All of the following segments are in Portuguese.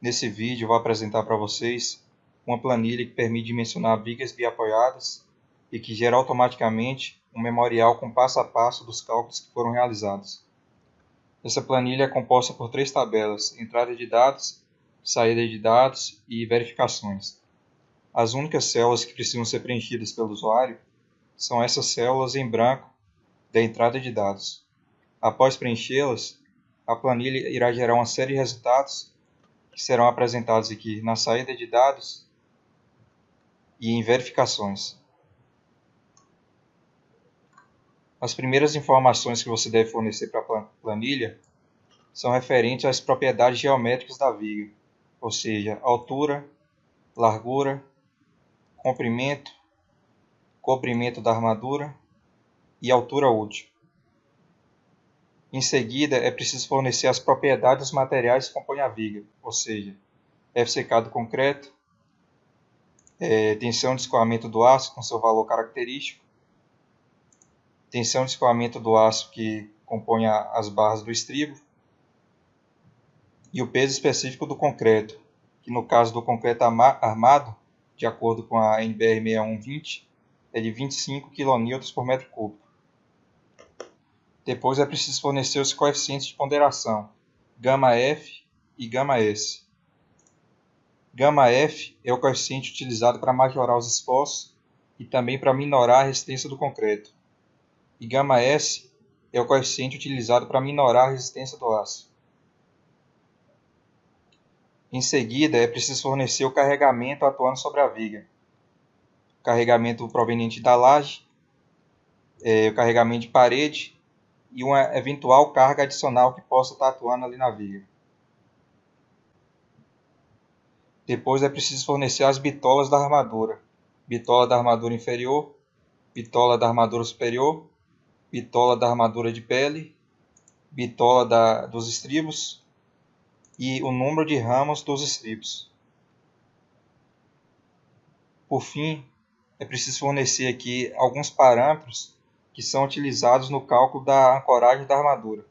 Nesse vídeo eu vou apresentar para vocês uma planilha que permite dimensionar vigas biapoiadas e que gera automaticamente um memorial com passo a passo dos cálculos que foram realizados. Essa planilha é composta por 3 tabelas: entrada de dados, saída de dados e verificações. As únicas células que precisam ser preenchidas pelo usuário são essas células em branco da entrada de dados. Após preenchê-las, a planilha irá gerar uma série de resultados que serão apresentados aqui na saída de dados e em verificações. As primeiras informações que você deve fornecer para a planilha são referentes às propriedades geométricas da viga, ou seja, altura, largura, comprimento, da armadura e altura útil. Em seguida, é preciso fornecer as propriedades dos materiais que compõem a viga, ou seja, FCK do concreto, tensão de escoamento do aço com seu valor característico, tensão de escoamento do aço que compõe as barras do estribo, e o peso específico do concreto, que no caso do concreto armado, de acordo com a NBR 6120, é de 25 kN por metro cúbico. Depois é preciso fornecer os coeficientes de ponderação, γF e γS. γF é o coeficiente utilizado para majorar os esforços e também para minorar a resistência do concreto. E γS é o coeficiente utilizado para minorar a resistência do aço. Em seguida, é preciso fornecer o carregamento atuando sobre a viga. O carregamento proveniente da laje, o carregamento de parede e uma eventual carga adicional que possa estar atuando ali na viga. Depois é preciso fornecer as bitolas da armadura. Bitola da armadura inferior, bitola da armadura superior, bitola da armadura de pele, bitola dos estribos e o número de ramos dos estribos. Por fim, é preciso fornecer aqui alguns parâmetros que são utilizados no cálculo da ancoragem da armadura.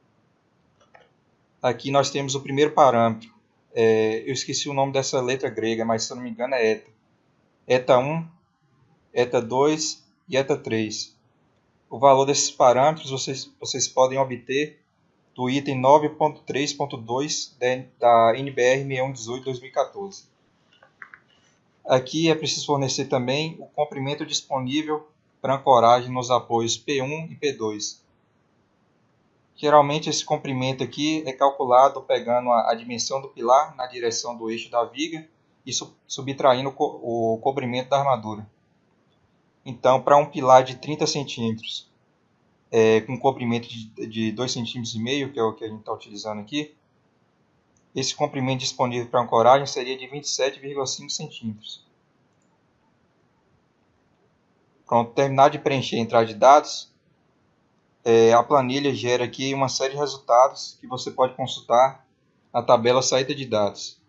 Aqui nós temos o primeiro parâmetro. Eu esqueci o nome dessa letra grega, mas se eu não me engano é eta. Eta 1, eta 2 e eta 3. O valor desses parâmetros vocês podem obter do item 9.3.2 da NBR 6118/2014. Aqui é preciso fornecer também o comprimento disponível para ancoragem nos apoios P1 e P2. Geralmente esse comprimento aqui é calculado pegando a dimensão do pilar na direção do eixo da viga e subtraindo o comprimento da armadura. Então, para um pilar de 30 cm, com comprimento de 2,5 cm, que é o que a gente está utilizando aqui, esse comprimento disponível para ancoragem seria de 27,5 cm. Pronto, terminar de preencher a entrada de dados, a planilha gera aqui uma série de resultados que você pode consultar na tabela saída de dados.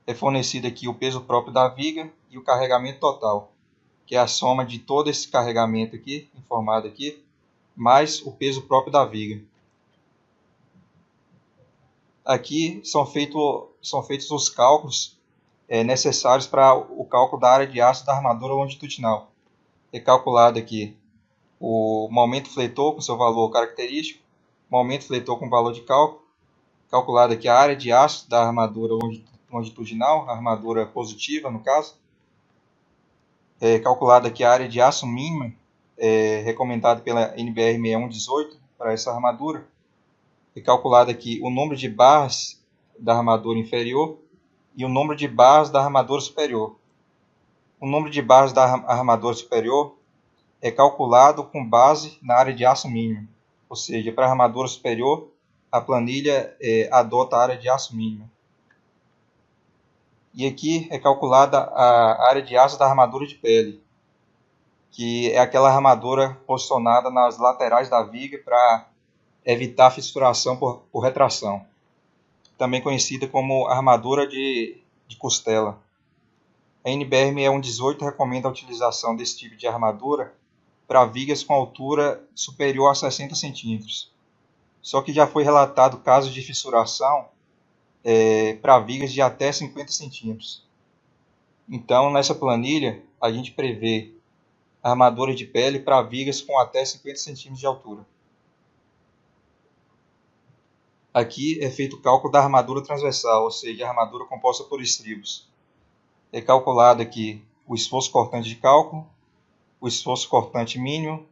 É fornecido aqui o peso próprio da viga e o carregamento total, que é a soma de todo esse carregamento aqui, informado aqui, mais o peso próprio da viga. Aqui são feitos os cálculos necessários para o cálculo da área de aço da armadura longitudinal. É calculado aqui o momento fletor com seu valor característico, momento fletor com valor de cálculo, calculado aqui a área de aço da armadura longitudinal, a armadura positiva no caso, calculado aqui a área de aço mínima, recomendada pela NBR 6118 para essa armadura, é calculado aqui o número de barras da armadura inferior e o número de barras da armadura superior. O número de barras da armadura superior é calculado com base na área de aço mínimo, ou seja, para a armadura superior, a planilha adota a área de aço mínima. E aqui é calculada a área de aço da armadura de pele, que é aquela armadura posicionada nas laterais da viga para evitar fissuração por retração, também conhecida como armadura de costela. A NBR 6118 recomenda a utilização desse tipo de armadura para vigas com altura superior a 60 cm. Só que já foi relatado casos de fissuração para vigas de até 50 centímetros. Então, nessa planilha, a gente prevê armadura de pele para vigas com até 50 centímetros de altura. Aqui é feito o cálculo da armadura transversal, ou seja, a armadura composta por estribos. É calculado aqui o esforço cortante de cálculo, o esforço cortante mínimo,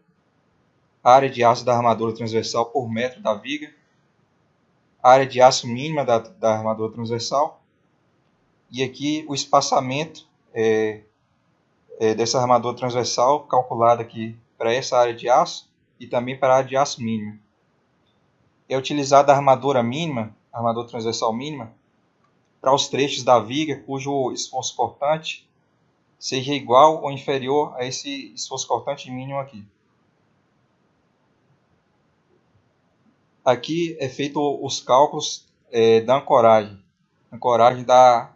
a área de aço da armadura transversal por metro da viga, a área de aço mínima da armadura transversal, e aqui o espaçamento dessa armadura transversal, calculado aqui para essa área de aço e também para a área de aço mínima. É utilizada a armadura mínima, a armadura transversal mínima, para os trechos da viga cujo esforço cortante seja igual ou inferior a esse esforço cortante mínimo aqui. Aqui é feito os cálculos da ancoragem da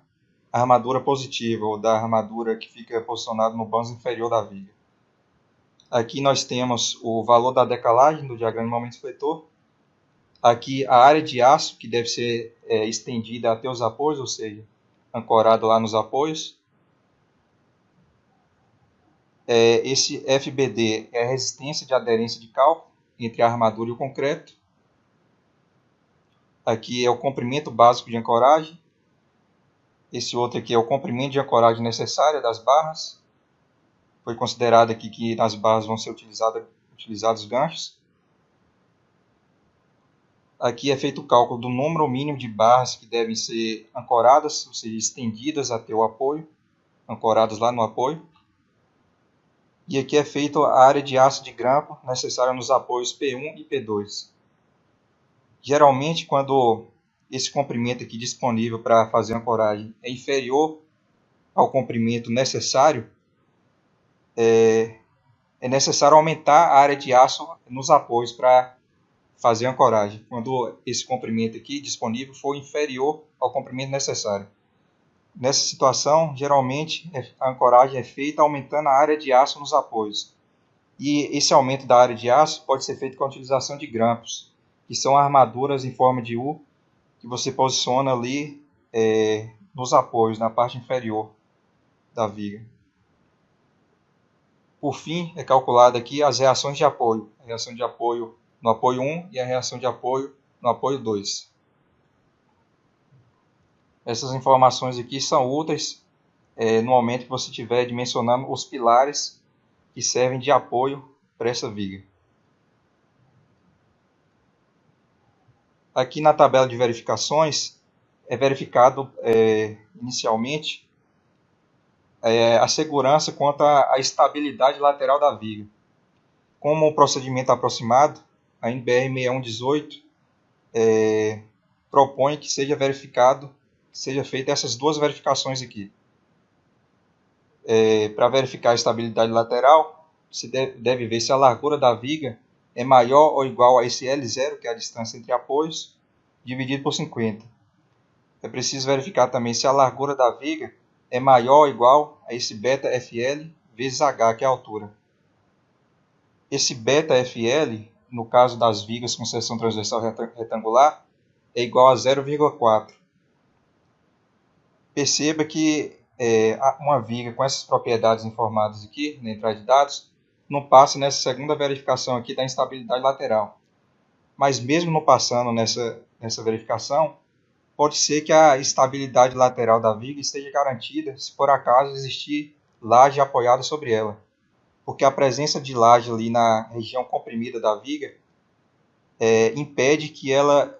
armadura positiva ou da armadura que fica posicionada no banzo inferior da viga. Aqui nós temos o valor da decalagem do diagrama de momento fletor. Aqui a área de aço que deve ser estendida até os apoios, ou seja, ancorado lá nos apoios. Esse FBD é a resistência de aderência de cálculo entre a armadura e o concreto. Aqui é o comprimento básico de ancoragem. Esse outro aqui é o comprimento de ancoragem necessária das barras. Foi considerado aqui que nas barras vão ser utilizados ganchos. Aqui é feito o cálculo do número mínimo de barras que devem ser ancoradas, ou seja, estendidas até o apoio, ancoradas lá no apoio. E aqui é feito a área de aço de grampo necessária nos apoios P1 e P2. Geralmente, quando esse comprimento aqui disponível para fazer a ancoragem é inferior ao comprimento necessário, é necessário aumentar a área de aço nos apoios para fazer a ancoragem, quando esse comprimento aqui disponível for inferior ao comprimento necessário. Nessa situação, geralmente a ancoragem é feita aumentando a área de aço nos apoios. E esse aumento da área de aço pode ser feito com a utilização de grampos, que são armaduras em forma de U, que você posiciona ali nos apoios, na parte inferior da viga. Por fim, é calculada aqui as reações de apoio. A reação de apoio no apoio 1 e a reação de apoio no apoio 2. Essas informações aqui são úteis no momento que você estiver dimensionando os pilares que servem de apoio para essa viga. Aqui na tabela de verificações é verificado inicialmente a segurança quanto à estabilidade lateral da viga. Como o procedimento aproximado, a NBR 6118 propõe que seja feita essas duas verificações aqui. Para verificar a estabilidade lateral, se deve ver se a largura da viga é maior ou igual a esse L0, que é a distância entre apoios, dividido por 50. É preciso verificar também se a largura da viga é maior ou igual a esse βFL vezes H, que é a altura. Esse βFL, no caso das vigas com seção transversal retangular, é igual a 0,4. Perceba que uma viga com essas propriedades informadas aqui na entrada de dados não passa nessa segunda verificação aqui da instabilidade lateral. Mas mesmo não passando nessa verificação, pode ser que a estabilidade lateral da viga esteja garantida se por acaso existir laje apoiada sobre ela. Porque a presença de laje ali na região comprimida da viga impede que ela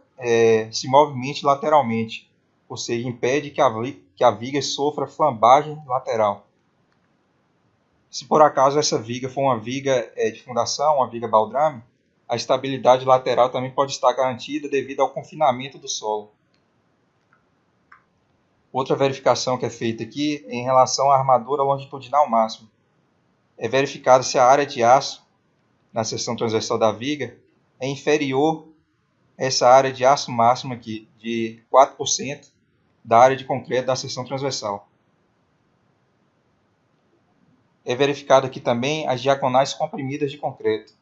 se movimente lateralmente, ou seja, impede que a viga sofra flambagem lateral. Se por acaso essa viga for uma viga de fundação, uma viga baldrame, a estabilidade lateral também pode estar garantida devido ao confinamento do solo. Outra verificação que é feita aqui é em relação à armadura longitudinal máxima. É verificado se a área de aço na seção transversal da viga é inferior a essa área de aço máxima aqui, de 4% da área de concreto da seção transversal. É verificado aqui também as diagonais comprimidas de concreto.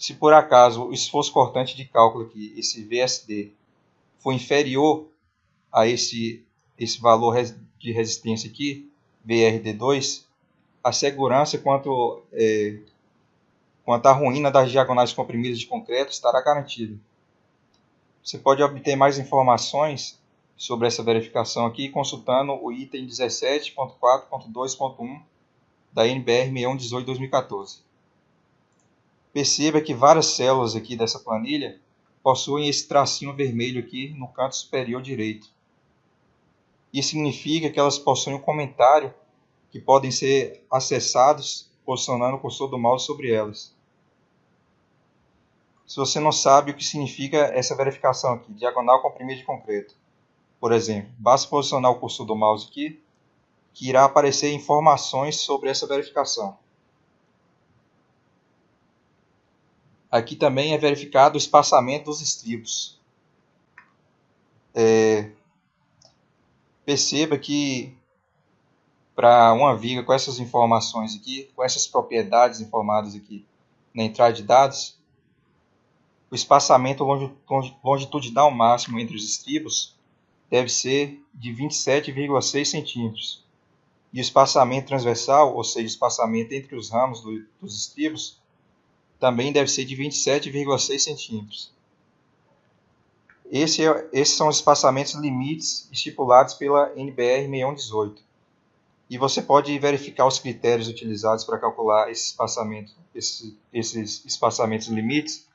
Se por acaso o esforço cortante de cálculo aqui, esse VSD, for inferior a esse valor de resistência aqui, VRD2, a segurança quanto à ruína das diagonais comprimidas de concreto estará garantida. Você pode obter mais informações sobre essa verificação aqui consultando o item 17.4.2.1 da NBR 6118/2014. Perceba que várias células aqui dessa planilha possuem esse tracinho vermelho aqui no canto superior direito. Isso significa que elas possuem um comentário que podem ser acessados posicionando o cursor do mouse sobre elas. Se você não sabe o que significa essa verificação aqui, diagonal comprimida de concreto, por exemplo, basta posicionar o cursor do mouse aqui, que irá aparecer informações sobre essa verificação. Aqui também é verificado o espaçamento dos estribos. Perceba que para uma viga com essas informações aqui, com essas propriedades informadas aqui na entrada de dados, o espaçamento longitudinal máximo entre os estribos deve ser de 27,6 centímetros. E o espaçamento transversal, ou seja, o espaçamento entre os ramos dos estribos, também deve ser de 27,6 centímetros. Esses são os espaçamentos limites estipulados pela NBR 6118. E você pode verificar os critérios utilizados para calcular esses espaçamentos limites,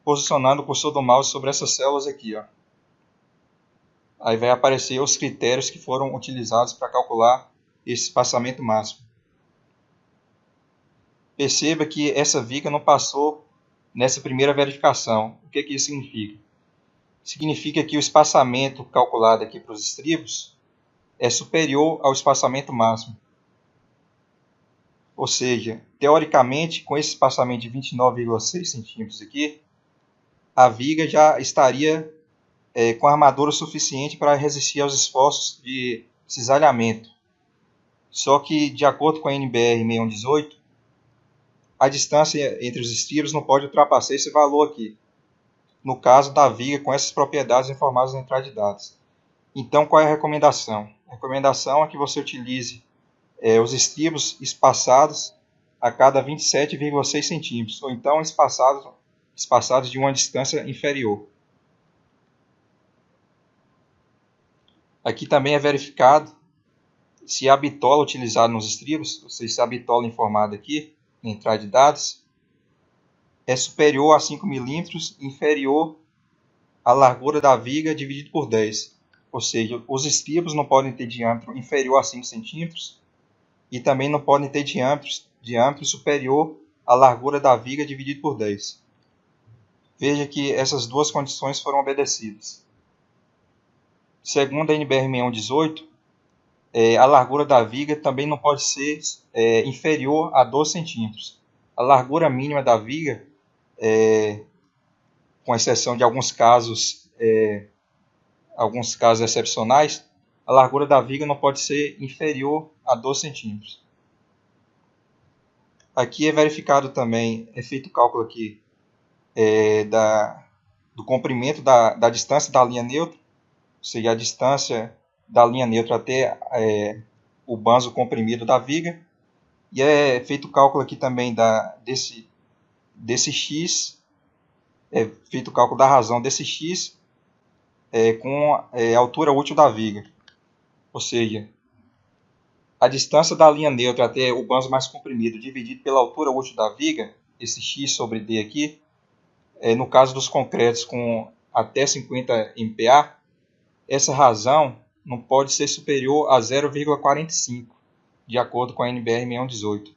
posicionando o cursor do mouse sobre essas células aqui. Aí vai aparecer os critérios que foram utilizados para calcular esse espaçamento máximo. Perceba que essa viga não passou nessa primeira verificação. O que isso significa? Significa que o espaçamento calculado aqui para os estribos é superior ao espaçamento máximo. Ou seja, teoricamente, com esse espaçamento de 29,6 centímetros aqui, a viga já estaria com armadura suficiente para resistir aos esforços de cisalhamento. Só que, de acordo com a NBR 6118, a distância entre os estribos não pode ultrapassar esse valor aqui, no caso da viga com essas propriedades informadas na entrada de dados. Então, qual é a recomendação? A recomendação é que você utilize os estribos espaçados a cada 27,6 centímetros, ou então espaçados de uma distância inferior. Aqui também é verificado se a bitola utilizada nos estribos, ou seja, se a bitola informada aqui na entrada de dados, é superior a 5 milímetros e inferior à largura da viga dividido por 10. Ou seja, os estribos não podem ter diâmetro inferior a 5 centímetros e também não podem ter diâmetro superior à largura da viga dividido por 10. Veja que essas duas condições foram obedecidas. Segundo a NBR 6118, a largura da viga também não pode ser inferior a 12 centímetros. A largura mínima da viga, com exceção de alguns casos excepcionais, a largura da viga não pode ser inferior a 12 centímetros. Aqui é verificado também, é feito o cálculo aqui do comprimento da distância da linha neutra, ou seja, a distância da linha neutra até o banzo comprimido da viga, e é feito o cálculo aqui também desse x, é feito o cálculo da razão desse x com a altura útil da viga, ou seja, a distância da linha neutra até o banzo mais comprimido dividido pela altura útil da viga, esse x sobre d aqui, no caso dos concretos com até 50 MPa, essa razão não pode ser superior a 0,45, de acordo com a NBR 6118.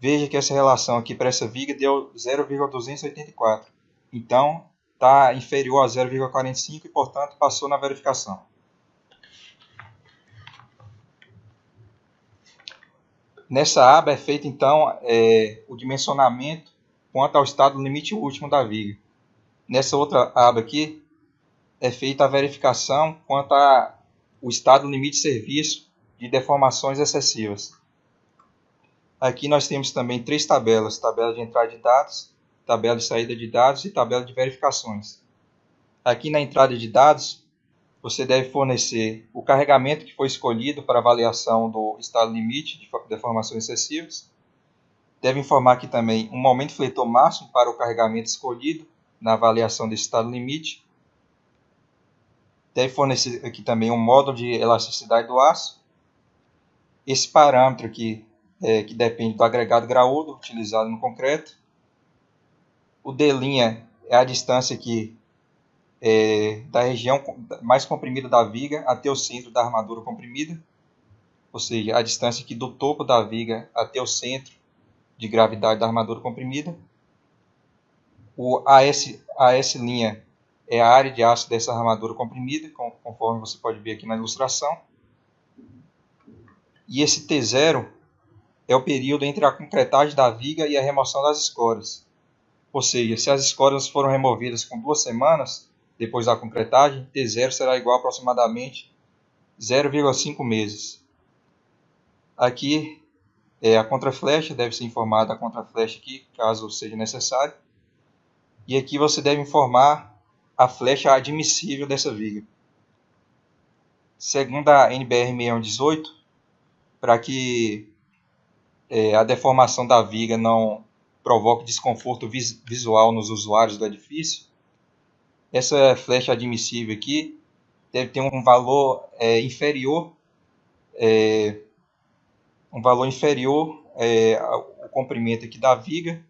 Veja que essa relação aqui para essa viga deu 0,284. Então, está inferior a 0,45 e, portanto, passou na verificação. Nessa aba é feito, então, o dimensionamento quanto ao estado limite último da viga. Nessa outra aba aqui, é feita a verificação quanto ao estado limite de serviço de deformações excessivas. Aqui nós temos também três tabelas: tabela de entrada de dados, tabela de saída de dados e tabela de verificações. Aqui na entrada de dados, você deve fornecer o carregamento que foi escolhido para avaliação do estado limite de deformações excessivas. Deve informar aqui também um momento fletor máximo para o carregamento escolhido na avaliação desse estado limite. Deve fornecer aqui também um módulo de elasticidade do aço. Esse parâmetro aqui, que depende do agregado graúdo utilizado no concreto. O D' é a distância aqui da região mais comprimida da viga até o centro da armadura comprimida, ou seja, a distância aqui do topo da viga até o centro de gravidade da armadura comprimida. O AS' é a área de aço dessa armadura comprimida, conforme você pode ver aqui na ilustração. E esse T0 é o período entre a concretagem da viga e a remoção das escórias. Ou seja, se as escórias foram removidas com 2 semanas depois da concretagem, T0 será igual a aproximadamente 0,5 meses. Aqui a contraflecha, deve ser informada a contraflecha aqui, caso seja necessário. E aqui você deve informar a flecha admissível dessa viga. Segundo a NBR 6118, para que a deformação da viga não provoque desconforto visual nos usuários do edifício, essa flecha admissível aqui deve ter um valor inferior ao comprimento aqui da viga,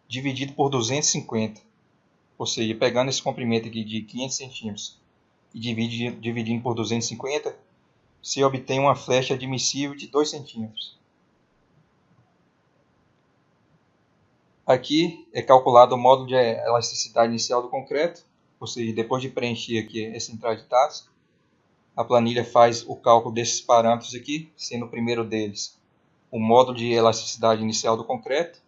dividido por 250. Ou seja, pegando esse comprimento aqui de 500 centímetros e dividindo por 250, se obtém uma flecha admissível de 2 centímetros. Aqui é calculado o módulo de elasticidade inicial do concreto, ou seja, depois de preencher aqui essa entrada de dados, a planilha faz o cálculo desses parâmetros aqui, sendo o primeiro deles o módulo de elasticidade inicial do concreto.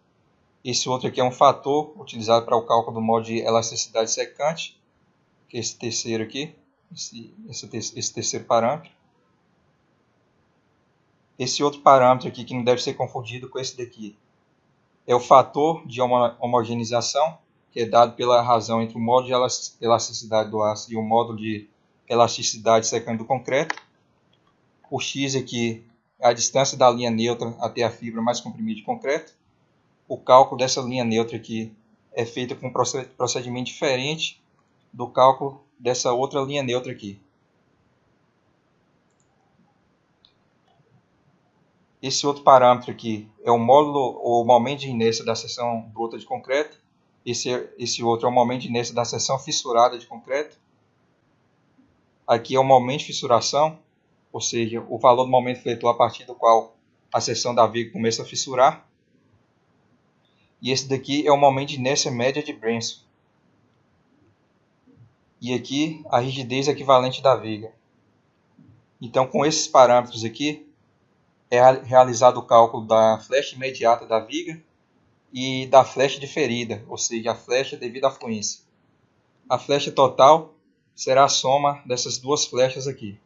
Esse outro aqui é um fator utilizado para o cálculo do módulo de elasticidade secante, que é esse terceiro aqui, esse terceiro parâmetro. Esse outro parâmetro aqui, que não deve ser confundido com esse daqui, é o fator de homogeneização, que é dado pela razão entre o módulo de elasticidade do aço e o módulo de elasticidade secante do concreto. O X aqui é a distância da linha neutra até a fibra mais comprimida de concreto. O cálculo dessa linha neutra aqui é feito com um procedimento diferente do cálculo dessa outra linha neutra aqui. Esse outro parâmetro aqui é o módulo ou momento de inércia da seção bruta de concreto. Esse outro é o momento de inércia da seção fissurada de concreto. Aqui é o momento de fissuração, ou seja, o valor do momento fletor a partir do qual a seção da viga começa a fissurar. E esse daqui é o momento de inércia média de Brenso. E aqui a rigidez equivalente da viga. Então, com esses parâmetros aqui, é realizado o cálculo da flecha imediata da viga e da flecha diferida, ou seja, a flecha devido à fluência. A flecha total será a soma dessas duas flechas aqui.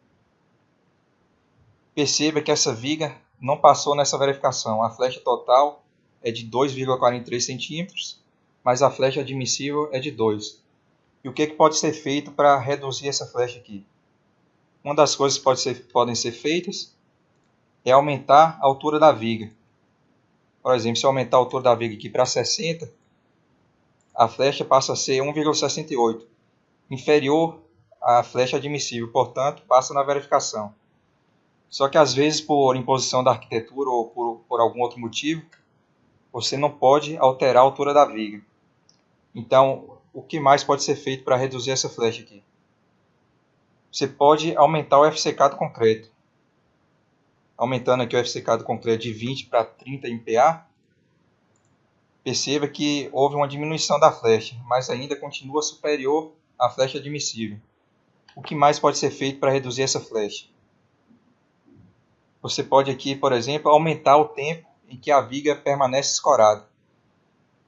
Perceba que essa viga não passou nessa verificação. A flecha total é de 2,43 centímetros, mas a flecha admissível é de 2. E o que pode ser feito para reduzir essa flecha aqui? Uma das coisas que podem ser feitas é aumentar a altura da viga. Por exemplo, se eu aumentar a altura da viga aqui para 60, a flecha passa a ser 1,68, inferior à flecha admissível, portanto, passa na verificação. Só que às vezes, por imposição da arquitetura ou por algum outro motivo, você não pode alterar a altura da viga. Então, o que mais pode ser feito para reduzir essa flecha aqui? Você pode aumentar o FCK do concreto. Aumentando aqui o FCK do concreto de 20 para 30 MPa, perceba que houve uma diminuição da flecha, mas ainda continua superior à flecha admissível. O que mais pode ser feito para reduzir essa flecha? Você pode aqui, por exemplo, aumentar o tempo em que a viga permanece escorada.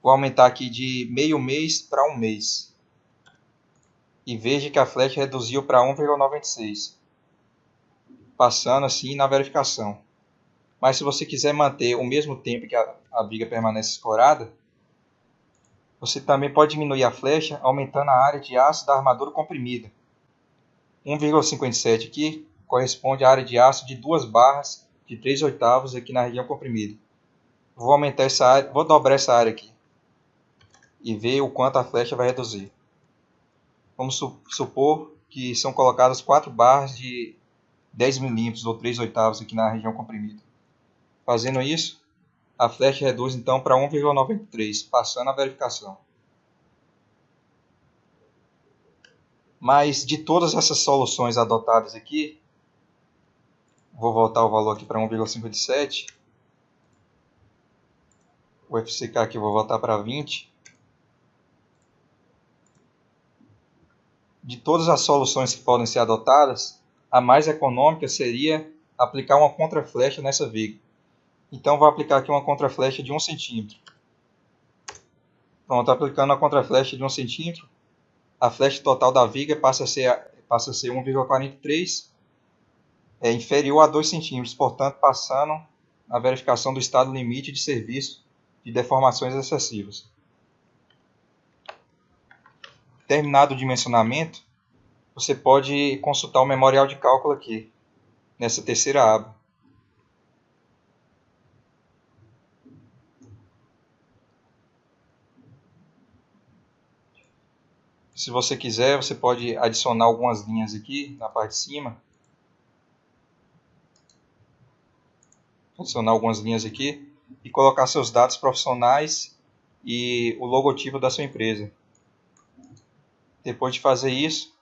Vou aumentar aqui de meio mês para 1 mês. E veja que a flecha reduziu para 1,96. Passando assim na verificação. Mas se você quiser manter o mesmo tempo que a viga permanece escorada, Você também pode diminuir a flecha aumentando a área de aço da armadura comprimida. 1,57 aqui corresponde à área de aço de 2 barras de 3/8 aqui na região comprimida. Vou aumentar essa área, vou dobrar essa área aqui e ver o quanto a flecha vai reduzir. Vamos supor que são colocadas 4 barras de 10 milímetros ou 3/8 aqui na região comprimida. Fazendo isso, a flecha reduz então para 1,93, passando a verificação. Mas de todas essas soluções adotadas aqui, vou voltar o valor aqui para 1,57. O FCK aqui vou voltar para 20. De todas as soluções que podem ser adotadas, a mais econômica seria aplicar uma contraflecha nessa viga. Então vou aplicar aqui uma contraflecha de 1 centímetro. Pronto, aplicando a contraflecha de 1 centímetro, a flecha total da viga passa a ser 1,43, inferior a 2 centímetros, portanto passando a verificação do estado limite de serviço de deformações excessivas. Terminado o dimensionamento, você pode consultar o memorial de cálculo aqui, nessa terceira aba. Se você quiser, você pode adicionar algumas linhas aqui na parte de cima. Adicionar algumas linhas aqui e colocar seus dados profissionais e o logotipo da sua empresa. Depois de fazer isso,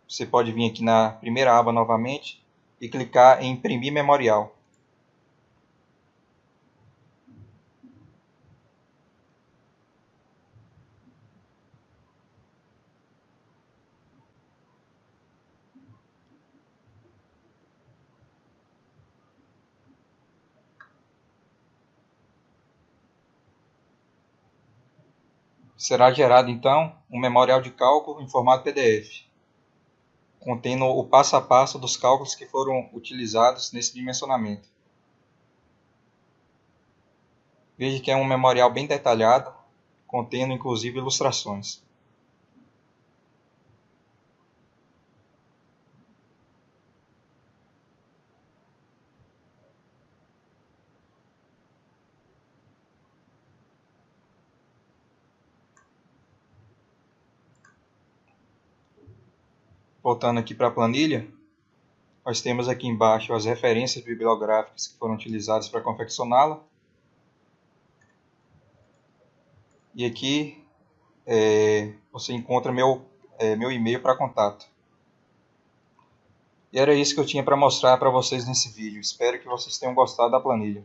você pode vir aqui na primeira aba novamente e clicar em imprimir memorial. Será gerado então um memorial de cálculo em formato PDF, contendo o passo a passo dos cálculos que foram utilizados nesse dimensionamento. Veja que é um memorial bem detalhado, contendo inclusive ilustrações. Voltando aqui para a planilha, nós temos aqui embaixo as referências bibliográficas que foram utilizadas para confeccioná-la. E aqui você encontra meu e-mail para contato. E era isso que eu tinha para mostrar para vocês nesse vídeo. Espero que vocês tenham gostado da planilha.